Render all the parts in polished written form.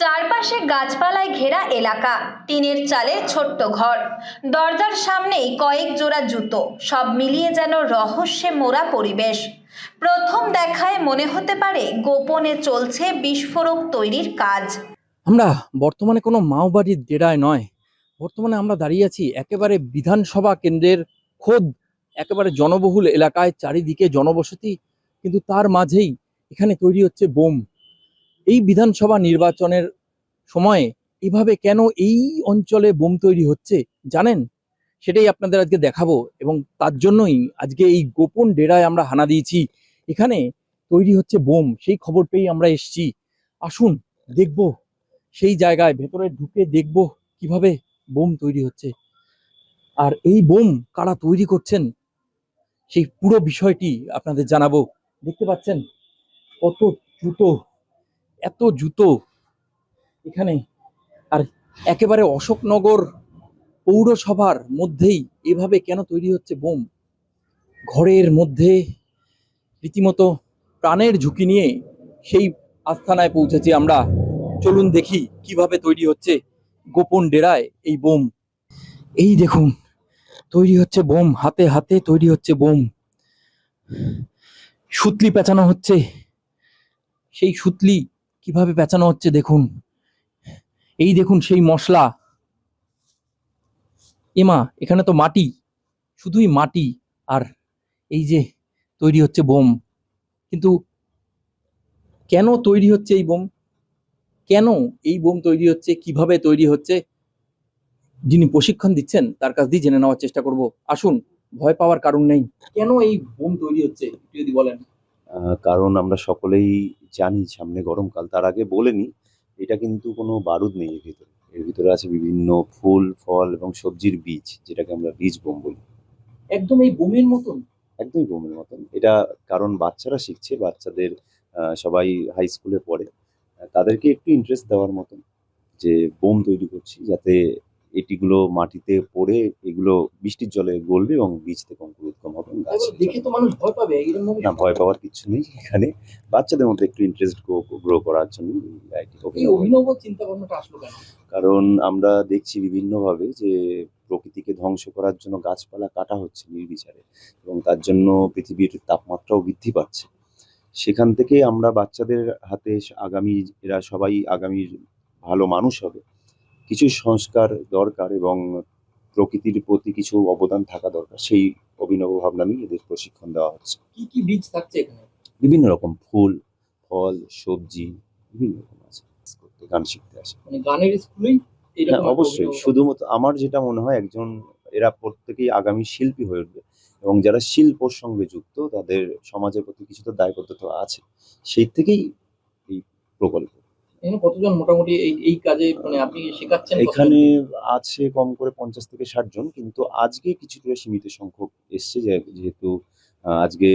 চারপাশে গাছপালায় ঘেরা এলাকা, টিনের চালে ছোট্ট ঘর, দরজার সামনেই কয়েক জোড়া জুতো, সব মিলিয়ে যেন রহস্যে মোড়া পরিবেশ। প্রথম দেখায় মনে হতে পারে গোপনে চলছে বিস্ফোরক তৈরির কাজ। আমরা বর্তমানে কোনো মাওবাড়ির ডেরায় নয়, বর্তমানে আমরা দাঁড়িয়ে আছি একেবারে বিধানসভা কেন্দ্রের খোদ একেবারে জনবহুল এলাকায়, চারিদিকে জনবসতি, কিন্তু তার মাঝেই এখানে তৈরি হচ্ছে বোম। এই বিধানসভা নির্বাচনের সময়ে এভাবে কেন এই অঞ্চলে বোম তৈরি হচ্ছে জানেন? সেটাই আপনাদের আজকে দেখাবো, এবং তার জন্যই আজকে এই গোপন ডেরায় আমরা হানা দিয়েছি। এখানে তৈরি হচ্ছে বোম, সেই খবর পেয়েই আমরা এসেছি। আসুন দেখবো, সেই জায়গায় ভেতরে ঢুকে দেখবো কিভাবে বোম তৈরি হচ্ছে, আর এই বোম কারা তৈরি করছেন সেই পুরো বিষয়টি আপনাদের জানাবো। দেখতে পাচ্ছেন কত জুতো, এত জুতো এখানে। আর একেবারে অশোকনগর পৌরসভার মধ্যেই এভাবে কেন তৈরি হচ্ছে বোম? ঘরের মধ্যে রীতিমতো প্রাণের ঝুঁকি নিয়ে সেই আস্তানায় পৌঁছেছি আমরা। চলুন দেখি কিভাবে তৈরি হচ্ছে গোপন ডেরায় এই বোম। এই দেখুন তৈরি হচ্ছে বোম, হাতে হাতে তৈরি হচ্ছে বোম। সুতলি পেঁচানো হচ্ছে, সেই সুতলি কিভাবে পেঁচানো হচ্ছে দেখুন। এই দেখুন সেই মশলা। এমা, এখানে তো মাটি, শুধুই মাটি। আর এই যে তৈরি হচ্ছে বোম। কিন্তু কেন তৈরি হচ্ছে এই বোম? কেন এই বোম তৈরি হচ্ছে, কিভাবে তৈরি হচ্ছে, যিনি প্রশিক্ষণ দিচ্ছেন তার কাছ দিয়ে জেনে নেওয়ার চেষ্টা করব। আসুন, ভয় পাওয়ার কারণ নেই। কেন এই বোম তৈরি হচ্ছে একটু যদি বলেন। কারণ আমরা সকলেই জানি সামনে গরমকাল। তার আগে বলে নিই, এটা কিন্তু কোনো বারুদ নেই এর ভিতরে। এর ভিতরে আছে বিভিন্ন ফুল, ফল এবং সবজির বীজ, যেটাকে আমরা বীজ বোম বলি। একদম এই বোমের মতন। একদমই বোমের মতন। এটা কারণ বাচ্চারা শিখছে, বাচ্চাদের সবাই হাই স্কুলে পড়ে। তাদেরকে একটু ইন্টারেস্ট দেওয়ার মতন যে বোম তৈরি করছি, যাতে এটিগুলো মাটিতে পড়ে এগুলো বৃষ্টির জলে গলবে এবং বীজ থেকে অঙ্কুরোদ্গম হবে এবং গাছ। দেখে তো মানুষ ভয় পাবে এরকম। না, ভয় পাওয়ার কিছু নেই এখানে। বাচ্চাদের মধ্যে একটু ইন্টারেস্ট গ্রো করার জন্য এই অভিনব চিন্তা ভাবনাটা আসলো কেন? কারণ আমরা দেখছি বিভিন্নভাবে যে প্রকৃতিকে ধ্বংস করার জন্য গাছপালা কাটা হচ্ছে নির্বিচারে, এবং তার জন্য পৃথিবীর তাপমাত্রাও বৃদ্ধি পাচ্ছে। সেখান থেকে আমরা বাচ্চাদের হাতে আগামী, এরা সবাই আগামীর ভালো মানুষ হবে, কিছু সংস্কার দরকার এবং প্রকৃতির প্রতি কিছু অবদান থাকা দরকার। সেই অভিনব ভাবনা নিয়ে এদের প্রশিক্ষণ দেওয়া হচ্ছে। কি কি বীজ থাকছে এখানে? বিভিন্ন রকম ফুল, ফল, সবজি, বিভিন্ন রকম আছে। করতে গান শিখতে আসে। মানে গানের স্কুলেই হ্যাঁ, অবশ্যই। শুধুমাত্র আমার যেটা মনে হয়, একজন এরা প্রত্যেকেই আগামী শিল্পী হয়ে উঠবে, এবং যারা শিল্পর সঙ্গে যুক্ত তাদের সমাজের প্রতি কিছুটা দায়বদ্ধতা আছে। সেই থেকেই এই প্রকল্প। এখানে কতজন মোটামুটি এই কাজে মানে আপনি শেখাচ্ছেন? এখানে আছে কম করে 50 থেকে 60 জন, কিন্তু আজকে কিছুটা সীমিত সংখ্যক এসছে, যেহেতু আজকে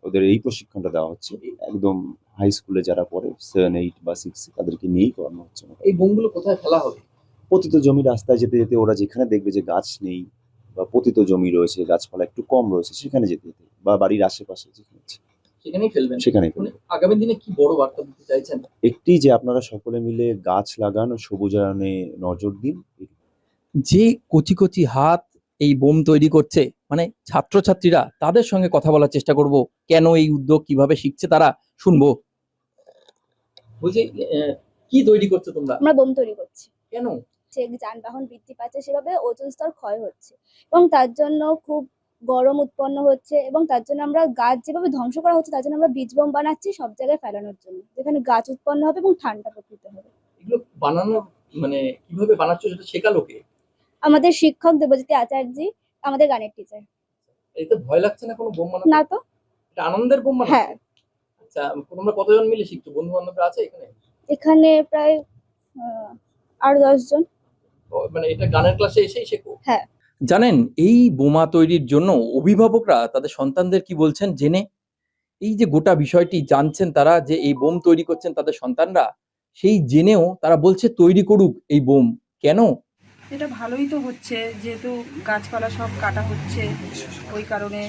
ওদের এই প্রশিক্ষণটা দেওয়া হচ্ছে। একদম হাই স্কুলে যারা পড়ে 7, 8 বা 6, তাদেরকে নিয়েই করানো হচ্ছে। এই বোমগুলো কোথায় ফেলা হবে? পতিত জমি, রাস্তায় যেতে যেতে ওরা যেখানে দেখবে যে গাছ নেই বা পতিত জমি রয়েছে, গাছপালা একটু কম রয়েছে, সেখানে যেতে যেতে, বা বাড়ির আশেপাশে যেখানে সেখানেই ফেলবেন। সেখানেই ফেলবেন। আগামী দিনে কি বড় বার্তা দিতে চাইছেন? একটি, যে আপনারা সকলে মিলে গাছ লাগান ও সবুজায়নে নজর দিন। যে কচি কচি হাত এই বোম তৈরি করছে, মানে ছাত্রছাত্রীরা, তাদের সঙ্গে কথা বলার চেষ্টা করব। কেন এই উদ্যোগ, কিভাবে শিখছে তারা, শুনবো। বলছি, কি তৈরি করছো তোমরা? আমরা বোম তৈরি করছি। কেন? যে যানবাহন বৃদ্ধি পাচ্ছে, সেভাবে ওজোন স্তর ক্ষয় হচ্ছে এবং তার জন্য খুব গরম উৎপন্ন হচ্ছে, এবং তার জন্য আমরা গাছ যেভাবে ধ্বংস করা হচ্ছে, তার জন্য আমরা বীজ বোম বানাচ্ছি সব জায়গায় ফেলানোর জন্য, যেখানে গাছ উৎপন্ন হবে এবং ঠান্ডা প্রকৃতি হবে। এগুলো বানানো মানে কিভাবে বানাচ্ছো সেটা শেখালো কে? আমাদের শিক্ষক দেবজ্যোতি আচার্যজি, আমাদের গানের টিচার। এতে ভয় লাগছে না কোনো বোম বানাতে? না তো। এটা আনন্দের বোম বানাচ্ছো? হ্যাঁ। আচ্ছা, তোমরা কতজন মিলে শিখছো? বন্ধু বান্ধবরা আছে এখানে? এখানে প্রায় 8-10 জন। মানে এটা গানের ক্লাসে এসেই শেখো? হ্যাঁ। জানেন, এই বোমা তৈরির জন্য অভিভাবকরা তাদের সন্তানদের কি বলছেন জেনে? এই যে গোটা বিষয়টি জানছেন তারা, যে এই বোম তৈরি করছেন তাদের সন্তানরা, সেই জেনেও তারা বলছে তৈরি করুক এই বোম। কেন? এটা ভালোই তো হচ্ছে, যেহেতু গাছপালা সব কাটা হচ্ছে, ওই কারণে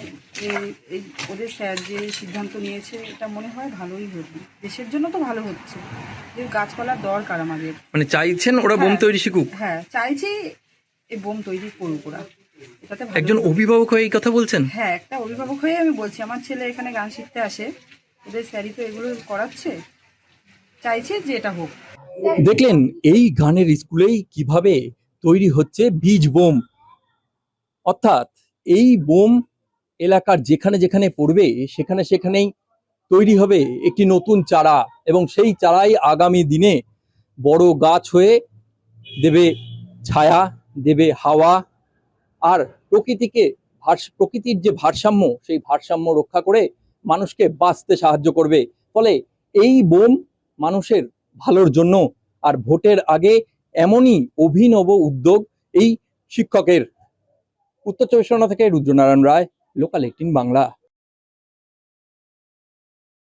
এই ওদের স্যার যে সিদ্ধান্ত নিয়েছে এটা মনে হয় ভালোই হবে, দেশের জন্য তো ভালো হচ্ছে, যে গাছপালার দরকার আমাদের। মানে চাইছেন ওরা বোম হ্যাঁ। তৈরি শিখুক? হ্যাঁ, চাইছি এই বোম তৈরি করুক ওরা, এটাতে ভালো একজন হবে। অভিভাবক হয়ে এই কথা বলছেন? হ্যাঁ, একটা অভিভাবক হয়ে আমি বলছি, আমার ছেলে এখানে গান শিখতে আসে, ওদের স্যারই তো এগুলো করাচ্ছে, চাইছি যে এটা হোক। দেখলেন এই গানের স্কুলেই কিভাবে তৈরি হচ্ছে বীজ বোম, অর্থাৎ এই বোম এলাকার যেখানে যেখানে পড়বে সেখানে সেখানেই তৈরি হবে একটি নতুন চারা, এবং সেই চারাই আগামী দিনে বড় গাছ হয়ে দেবে ছায়া, দেবে হাওয়া, আর প্রকৃতির যে ভারসাম্য সেই ভারসাম্য রক্ষা করে মানুষকে বাঁচতে সাহায্য করবে। ফলে এই বোম মানুষের ভালোর জন্য। আর ভোটের আগে এমনই অভিনব উদ্যোগ এই শিক্ষকের। উত্তর চব্বিশ পরগনা থেকে রুদ্রনারায়ণ রায়, লোকাল 18 বাংলা।